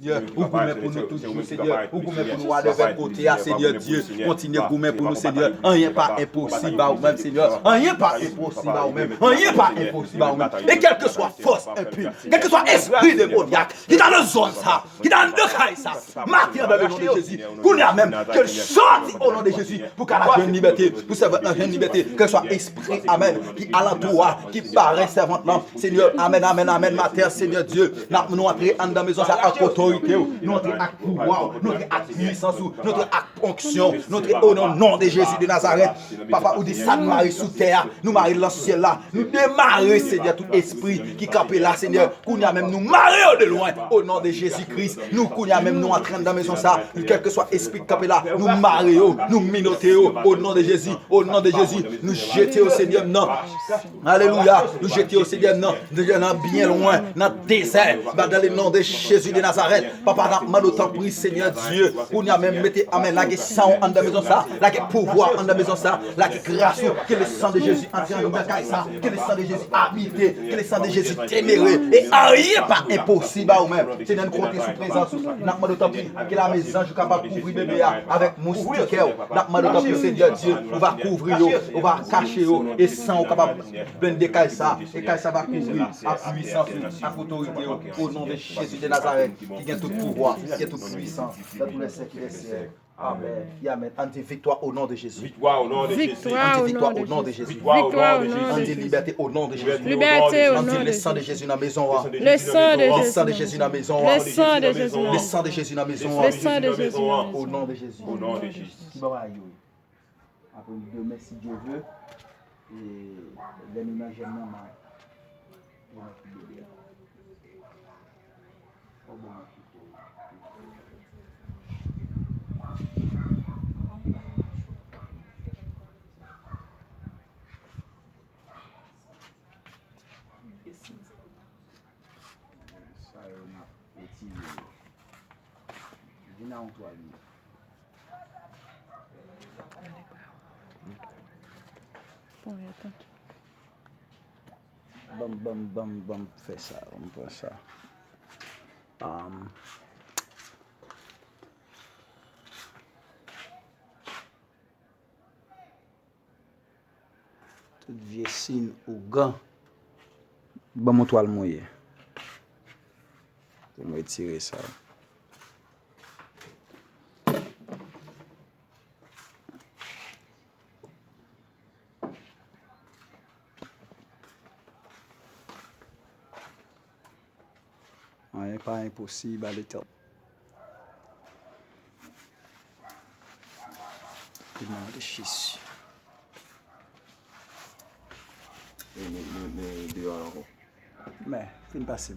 Seigneur, ou gourmet pour nous toujours, Seigneur, ou gourmet pour nous aller vers côté, Seigneur Dieu, continue gourmet pour nous, Seigneur, rien pas impossible à vous-même, Seigneur, rien pas impossible à vous-même, rien pas impossible à vous-même, et quelle que soit force impure, quel que soit esprit démoniaque, qui dans le zone ça, qui dans le caille ça, marquez dans le nom de Jésus, qu'on a même, que sorte au nom de Jésus, pour qu'à la jeune liberté, pour servir la jeune liberté, que soit esprit, amen, qui à l'entour, qui paraît servante, Seigneur, amen, amen, amen, ma terre, Seigneur Dieu, nous entrer en dans la maison, ça à autorité, notre acte pouvoir, notre acte puissance, notre acte onction, notre au nom de Jésus de Nazareth. Papa, ou dit ça de Marie sous terre, nous marie dans le ciel là, nous démarrer, Seigneur, tout esprit qui campe là, Seigneur, qu'on a même nous marier de loin, au nom de Jésus-Christ, nous qu'on a même nous entraîner dans la maison ça, quel que soit esprit qui campe là, nous marier, nous minoter, au nom de Jésus, au nom de Jésus, nous jeter au Seigneur, non, alléluia, nous jeter au Seigneur, non, bien loin, dans le désert, dans le nom de Jésus de Nazareth. Papa, n'a autant pris, Seigneur Dieu, pour nous même mettre amen, la sang en la maison ça, la pouvoir en la maison ça, la grâce, que le sang de Jésus entre en nous dans ça, que le sang de Jésus habite, que le sang de Jésus téméré, et rien pas impossible à vous-même. Seigneur, nous comptons sous présence, n'a autant pris, que la maison je capable de couvrir bébé avec moustiquaire, n'a autant pris, Seigneur Dieu, on va couvrir, on va cacher, et sang capable de décailler ça, et que ça va couvrir à puissance, à autorité, au nom de Jésus de Nazareth, qui a tout pouvoir, qui a toute puissance, dans tous les siècles des siècles. Amen. Amen. Anti-victoire au nom de Jésus. Victoire au nom de Jésus. Anti-victoire au nom de Jésus. Victoire au nom de Jésus. Anti-liberté au nom de Jésus. Liberté au nom de Jésus. Le sang de Jésus dans la maison. Le sang de Jésus. Le sang de Jésus dans la maison. Le sang de Jésus. Le sang de Jésus dans la maison. Le sang de Jésus. Au nom de Jésus. Au nom de Jésus. Après, demain, si Dieu veut, et les ménages Bam, fais ça, on fait ça. Toute vieille signe ou gant, mon toile mouillé. Je vais tirer ça. Pas impossible à l'état. Mais, film passé.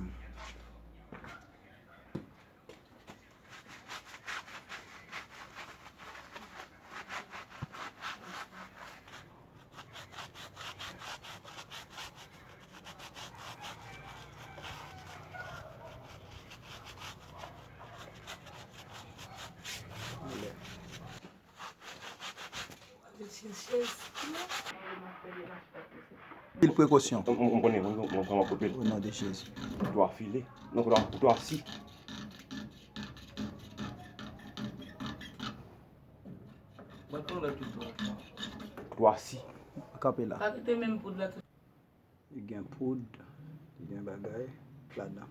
Quelle précaution? On connaît, on prend ma au nom de Jésus. On doit filer, on doit assis. Doit assis. Capé là. Il y a un poudre, il y a un bagage là-dedans.